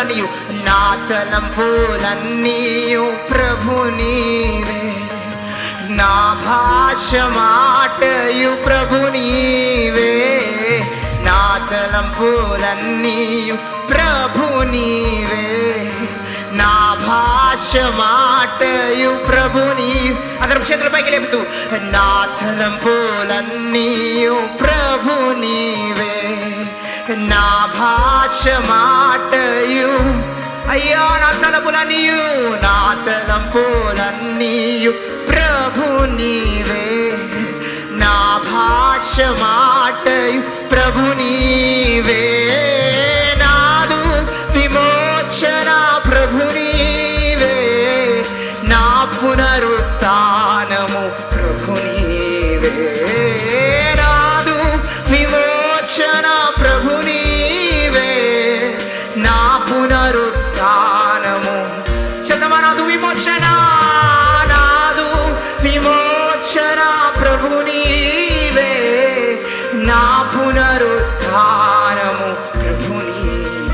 తలంపులన్నీయు, నా తలంపులన్నీయు ప్రభు నీవే, నా భాష మాటయు ప్రభు నీవే, నా తలంపులన్నీయు ప్రభు నీవే, నా భాష మాటయు ప్రభు నీవు. అందరం చేతుల పైకి లేపుతూ, నా తలంపులన్నీయు ప్రభు నీవే, నా భాష మాటయు. అయ్యా నా తలంపులన్నీయు, నా తలంపులన్నీయు ప్రభు నీవే, నా భాష మాటయు ప్రభు నీవే, నాదు విమోచన ప్రభు నీవే, నా పునరుత్థానము ప్రభు నీవే, నాదు విమోచన ప్రభు నీవే, నా పునరుత్థానము. చందమా నాదు విమోచన, నాదు విమోచన ప్రభు నీవే, నా పునరుత్థానము